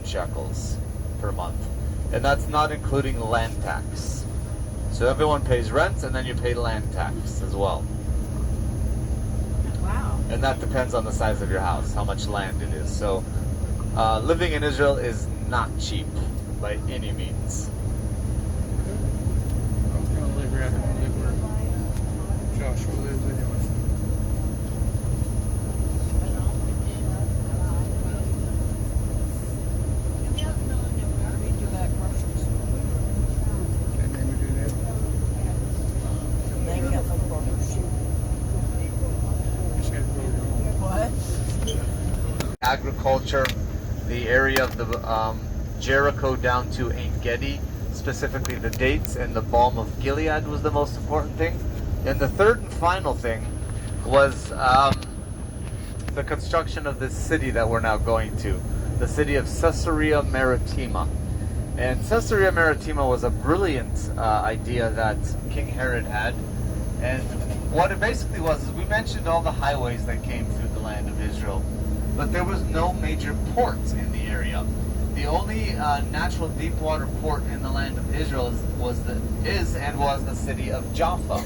shekels per month. And that's not including land tax. So everyone pays rent, and then you pay land tax as well. Wow. And that depends on the size of your house, how much land it is. So living in Israel is not cheap by any means. I was going to live here. I don't live where Joshua lives anyway. And then we do that. Just had to go your own. What? Agriculture, the area of the Jericho down to Ein Gedi, specifically the dates and the balm of Gilead was the most important thing. And the third and final thing was the construction of this city that we're now going to, the city of Ceasarea Maritima. And Ceasarea Maritima was a brilliant idea that King Herod had. And what it basically was is we mentioned all the highways that came through the land of Israel, but there was no major ports in the area. The only natural deep water port in the land of Israel was the city of Jaffa.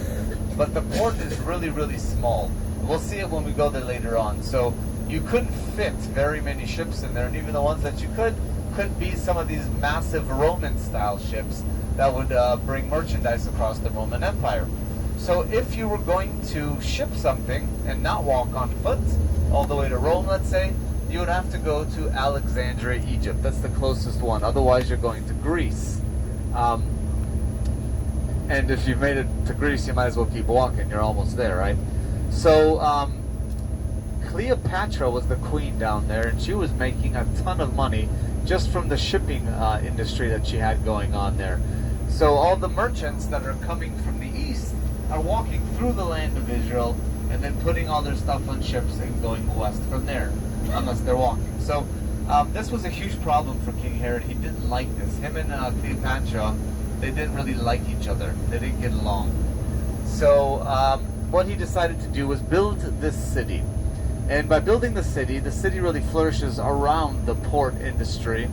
But the port is really, really small. We'll see it when we go there later on. So you couldn't fit very many ships in there, and even the ones that you could be some of these massive Roman-style ships that would bring merchandise across the Roman Empire. So if you were going to ship something and not walk on foot all the way to Rome, let's say, you would have to go to Alexandria, Egypt. That's the closest one. Otherwise, you're going to Greece. And if you've made it to Greece, you might as well keep walking. You're almost there, right? So Cleopatra was the queen down there, and she was making a ton of money just from the shipping industry that she had going on there. So all the merchants that are coming from the east are walking through the land of Israel and then putting all their stuff on ships and going west from there, unless they're walking. So this was a huge problem for King Herod. He didn't like this. Him and Cleopatra, they didn't really like each other. They didn't get along. So what he decided to do was build this city. And by building the city really flourishes around the port industry.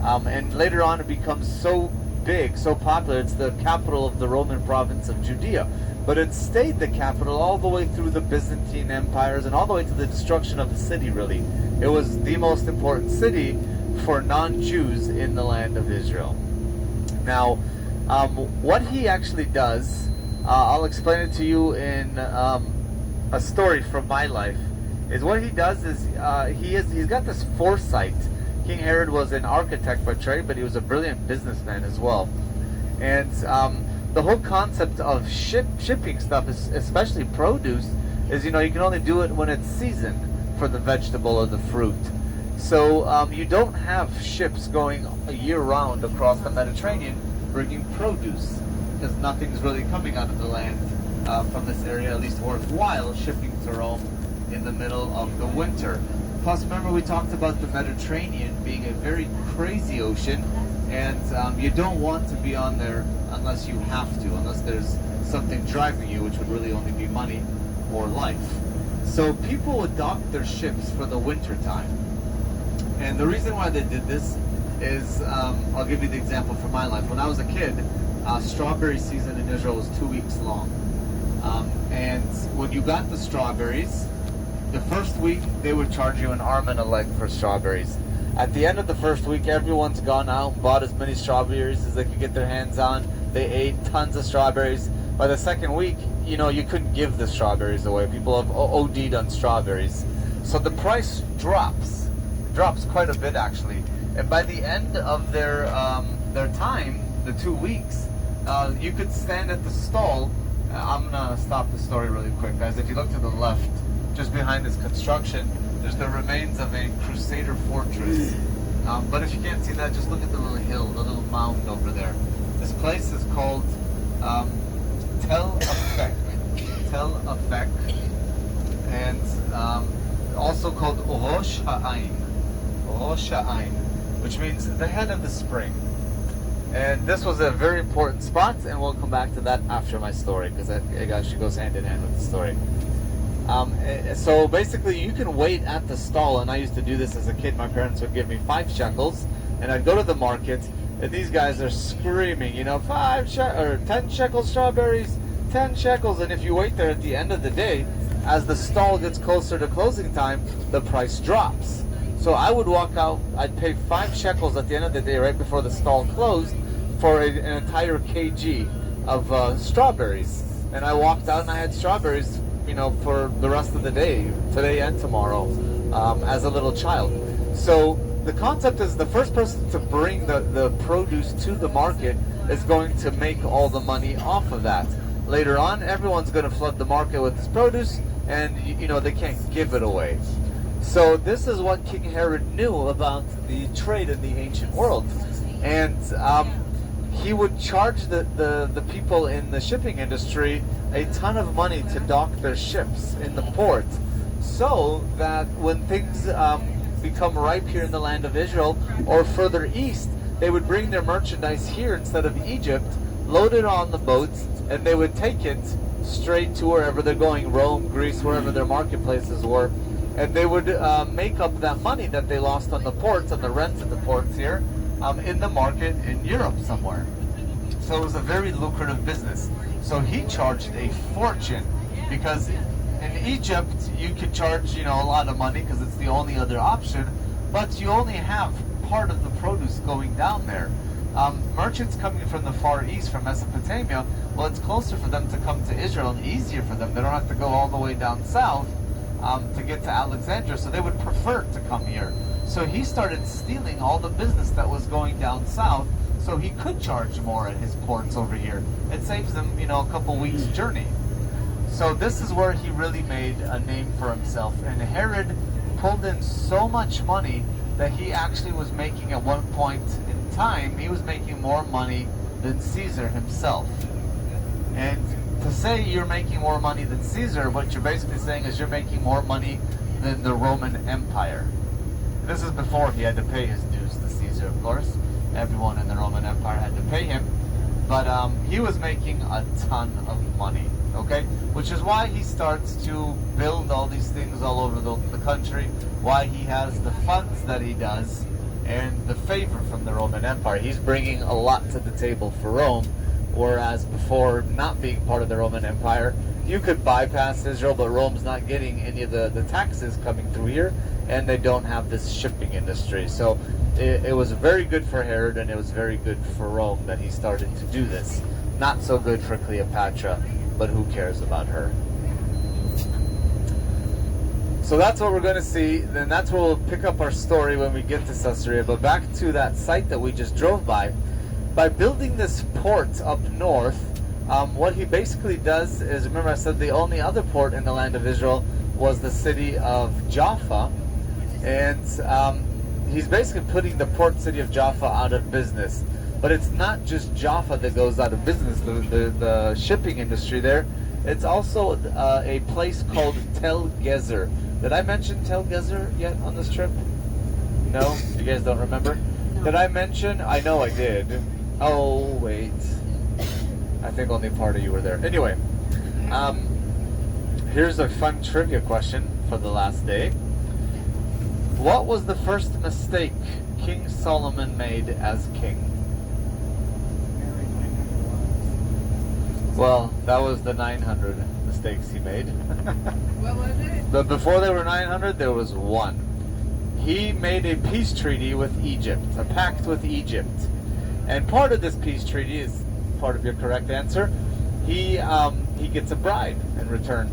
And later on it becomes so big, so popular, it's the capital of the Roman province of Judea. But it stayed the capital all the way through the Byzantine empires and all the way to the destruction of the city, really. It was the most important city for non-Jews in the land of Israel. Now, what he actually does, I'll explain it to you in a story from my life, is what he does is he's got this foresight. King Herod was an architect by trade, but he was a brilliant businessman as well. And the whole concept of shipping stuff, especially produce, is, you can only do it when it's seasoned for the vegetable or the fruit. So you don't have ships going year-round across the Mediterranean bringing produce, because nothing's really coming out of the land from this area, at least worthwhile, shipping to Rome in the middle of the winter. Plus, remember we talked about the Mediterranean being a very crazy ocean, and you don't want to be on there unless you have to, unless there's something driving you, which would really only be money or life. So people would dock their ships for the winter time. And the reason why they did this is, I'll give you the example from my life. When I was a kid, strawberry season in Israel was 2 weeks long. And when you got the strawberries, the first week they would charge you an arm and a leg for strawberries. At the end of the first week, everyone's gone out and bought as many strawberries as they could get their hands on. They ate tons of strawberries. By the second week, you couldn't give the strawberries away. People have OD'd on strawberries. So the price drops quite a bit, actually. And by the end of their time, the 2 weeks, you could stand at the stall. I'm going to stop the story really quick, guys. If you look to the left, just behind this construction, there's the remains of a Crusader fortress. But if you can't see that, just look at the little hill, the little mound over there. This place is called Tel Afek. Tel Afek. And also called Rosh Ha'ain. Rosh Ha'ain, which means the head of the spring. And this was a very important spot, and we'll come back to that after my story, because it actually goes hand in hand with the story. So basically, you can wait at the stall, and I used to do this as a kid. My parents would give me 5 shekels and I'd go to the market, and these guys are screaming, 10 shekel strawberries, 10 shekels, and if you wait there at the end of the day, as the stall gets closer to closing time, the price drops. So I would walk out, I'd pay 5 shekels at the end of the day, right before the stall closed, for an entire kg of strawberries. And I walked out and I had strawberries, for the rest of the day, today and tomorrow, as a little child. So the concept is the first person to bring the produce to the market is going to make all the money off of that. Later on, everyone's going to flood the market with this produce, and they can't give it away. So this is what King Herod knew about the trade in the ancient world, and he would charge the people in the shipping industry a ton of money to dock their ships in the port, so that when things become ripe here in the land of Israel or further east, they would bring their merchandise here instead of Egypt, load it on the boats, and they would take it straight to wherever they're going, Rome, Greece, wherever their marketplaces were, and they would make up that money that they lost on the ports and the rents at the ports here in the market in Europe somewhere. So it was a very lucrative business. So he charged a fortune, because in Egypt you could charge a lot of money because it's the only other option, but you only have part of the produce going down there. Merchants coming from the Far East, from Mesopotamia, well, it's closer for them to come to Israel and easier for them. They don't have to go all the way down south to get to Alexandria, so they would prefer to come here. So he started stealing all the business that was going down south, so he could charge more at his ports over here. It saves them, a couple weeks' journey. So this is where he really made a name for himself. And Herod pulled in so much money that he actually was making, at one point in time, he was making more money than Caesar himself. And to say you're making more money than Caesar, what you're basically saying is you're making more money than the Roman Empire. This is before he had to pay his dues to Caesar, of course. Everyone in the Roman Empire had to pay him. But he was making a ton of money, okay? Which is why he starts to build all these things all over the country, why he has the funds that he does, and the favor from the Roman Empire. He's bringing a lot to the table for Rome, whereas before, not being part of the Roman Empire, you could bypass Israel, but Rome's not getting any of the taxes coming through here, and they don't have this shipping industry. So it was very good for Herod, and it was very good for Rome that he started to do this. Not so good for Cleopatra, but who cares about her? So that's what we're going to see. Then that's where we'll pick up our story when we get to Caesarea. But back to that site that we just drove by. By building this port up north, what he basically does is, remember I said the only other port in the land of Israel was the city of Jaffa, and he's basically putting the port city of Jaffa out of business. But it's not just Jaffa that goes out of business, the shipping industry there. It's also a place called Tel Gezer. Did I mention Tel Gezer yet on this trip? No? You guys don't remember? No. Did I mention? I know I did. Oh, wait. I think only part of you were there. Anyway, here's a fun trivia question for the last day. What was the first mistake King Solomon made as king? Well, that was the 900 mistakes he made. What was it? But before there were 900, there was one. He made a peace treaty with Egypt, a pact with Egypt. And part of this peace treaty is part of your correct answer. He gets a bride in return.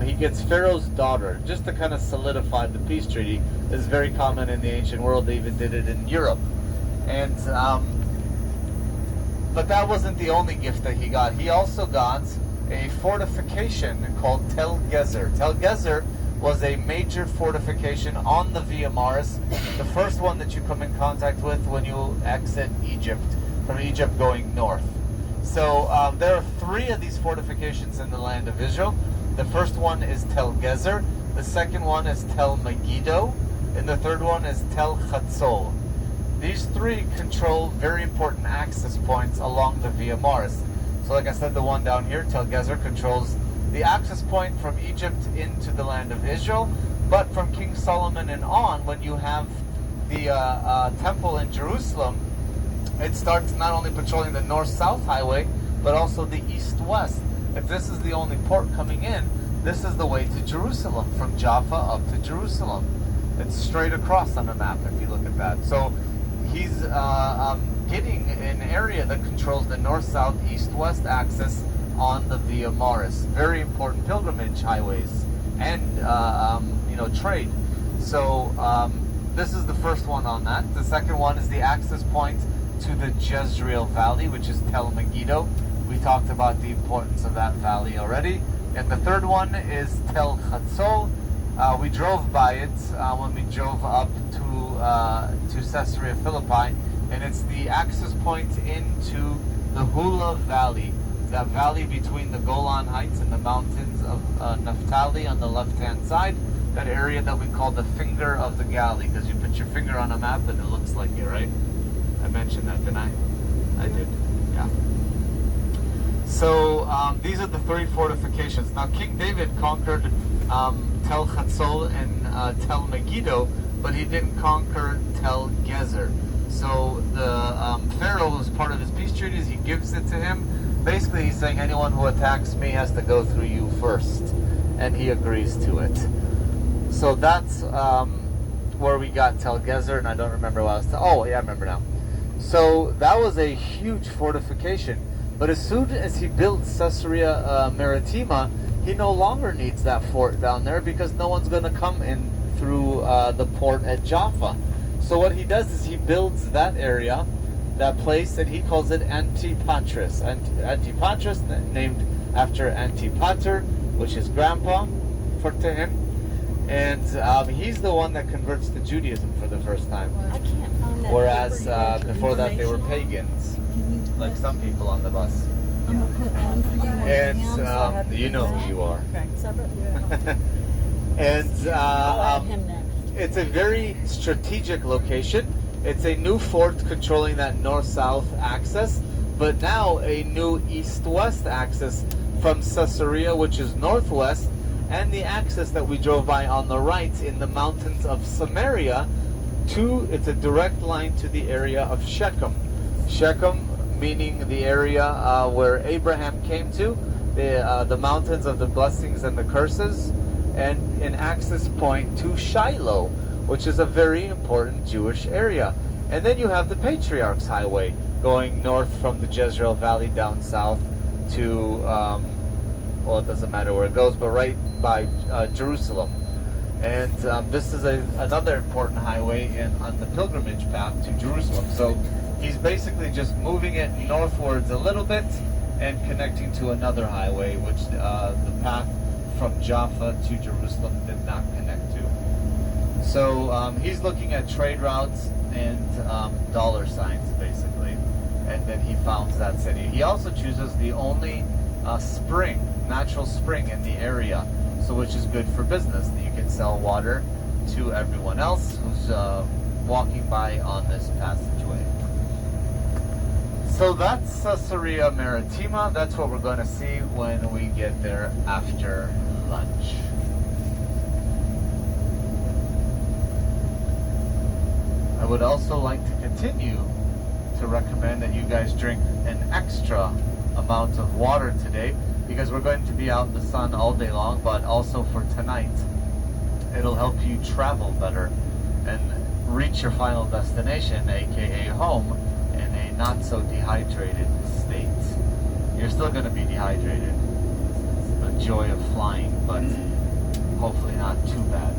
He gets Pharaoh's daughter, just to kind of solidify the peace treaty. This is very common in the ancient world. They even did it in Europe. And but that wasn't the only gift that he got. He also got a fortification called Tel Gezer. Tel Gezer was a major fortification on the Via Maris, the first one that you come in contact with when you exit Egypt, from Egypt going north. So there are 3 of these fortifications in the land of Israel. The first one is Tel Gezer, the second one is Tel Megiddo, and the third one is Tel Chatzol. These 3 control very important access points along the Via Maris. So like I said, the one down here, Tel Gezer, controls the access point from Egypt into the land of Israel. But from King Solomon and on, when you have the temple in Jerusalem, it starts not only patrolling the north-south highway, but also the east-west. If this is the only port coming in, this is the way to Jerusalem, from Jaffa up to Jerusalem. It's straight across on the map if you look at that. So he's getting an area that controls the north-south, east-west axis on the Via Maris. Very important pilgrimage highways and trade. So this is the first one on that. The second one is the access point to the Jezreel Valley, which is Tel Megiddo. We talked about the importance of that valley already. And the third one is Tel Chatzol. We drove by it when we drove up to Caesarea Philippi, and it's the access point into the Hula Valley, that valley between the Golan Heights and the mountains of Naphtali on the left-hand side, that area that we call the finger of the Galilee, because you put your finger on a map and it looks like it, right? I mentioned that, didn't I? I did, yeah. So these are the 3 fortifications. Now King David conquered Tel Chatzol and Tel Megiddo, but he didn't conquer Tel Gezer. So the Pharaoh, who's part of his peace treaties, he gives it to him. Basically, he's saying anyone who attacks me has to go through you first, and he agrees to it. So that's where we got Tel Gezer, and I don't remember what I was. Oh, yeah, I remember now. So that was a huge fortification. But as soon as he built Ceasarea Maritima, he no longer needs that fort down there because no one's going to come in through the port at Jaffa. So what he does is he builds that area, that place, and he calls it Antipatris. Antipatris, named after Antipater, which is grandpa to him. And he's the one that converts to Judaism for the first time. I can't find that. Whereas before that they were pagans, like some people on the bus. I'm gonna put one for you. And you know who you are. Okay. Yeah. And I'll add him next. it's a very strategic location. It's a new fort controlling that north-south axis, but now a new east-west axis from Caesarea, which is northwest, and the axis that we drove by on the right in the mountains of Samaria. It's a direct line to the area of Shechem. Shechem meaning the area where Abraham came to, the mountains of the blessings and the curses, and an access point to Shiloh, which is a very important Jewish area. And then you have the Patriarch's Highway going north from the Jezreel Valley down south to, well, it doesn't matter where it goes, but right by Jerusalem. And this is another important highway on the pilgrimage path to Jerusalem. So he's basically just moving it northwards a little bit and connecting to another highway, which the path from Jaffa to Jerusalem did not connect to. So he's looking at trade routes and dollar signs, basically. And then he founds that city. He also chooses the only natural spring in the area, so which is good for business. You can sell water to everyone else who's walking by on this passageway. So that's Ceasarea Maritima. That's what we're going to see when we get there after lunch. I would also like to continue to recommend that you guys drink an extra amount of water today, because we're going to be out in the sun all day long, but also for tonight, it'll help you travel better and reach your final destination, aka home, in a not so dehydrated state. You're still going to be dehydrated. It's the joy of flying, but hopefully not too bad.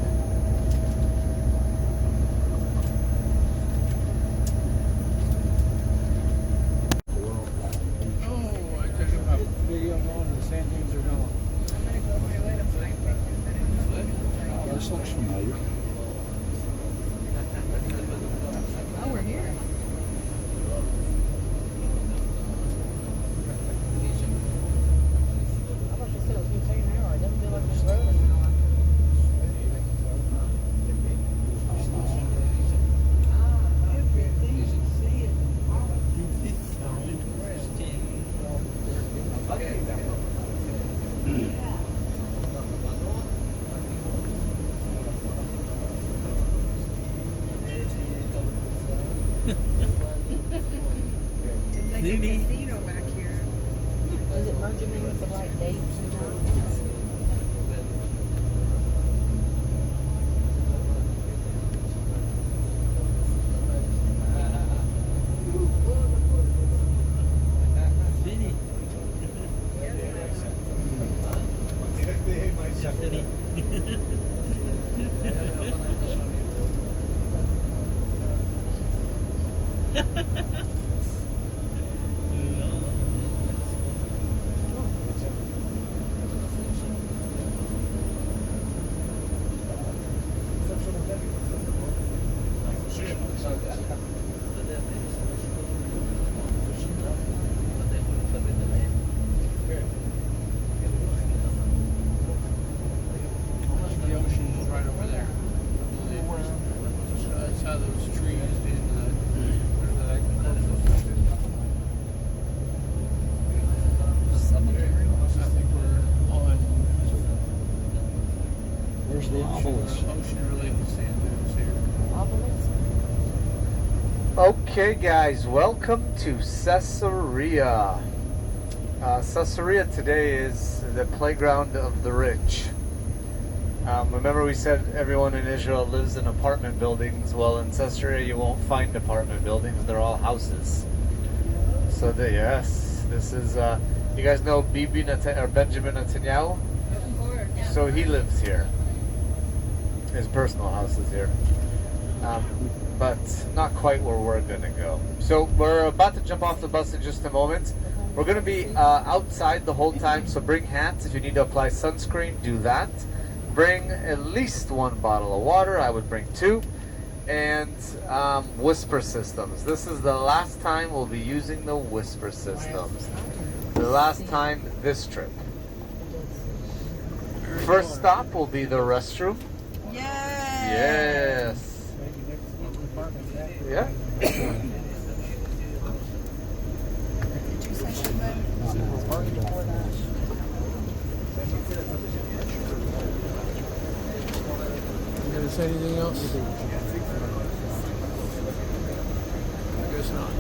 This looks familiar. Oh, we're here. I thought you said it was going to take an hour. It doesn't feel like it's rolling now. It's like a casino back here. Is it merging in with the right dates and times? The ocean is right over there. That's how those trees in whatever that I think we're on. Where's the obelisk? Ocean-related sand dunes here. Obelisk? Okay, guys, welcome to Caesarea. Caesarea today is the playground of the rich. Remember we said everyone in Israel lives in apartment buildings. Well, in Caesarea you won't find apartment buildings. They're all houses. So yes, this is, you guys know Benjamin Netanyahu? So he lives here. His personal house is here. But not quite where we're going to go. So we're about to jump off the bus in just a moment. We're going to be outside the whole time, so bring hats. If you need to apply sunscreen, do that. Bring at least one bottle of water. I would bring 2. And whisper systems. This is the last time we'll be using the whisper systems. The last time this trip. First stop will be the restroom. Yes. Yeah. You gonna say anything else? I guess not.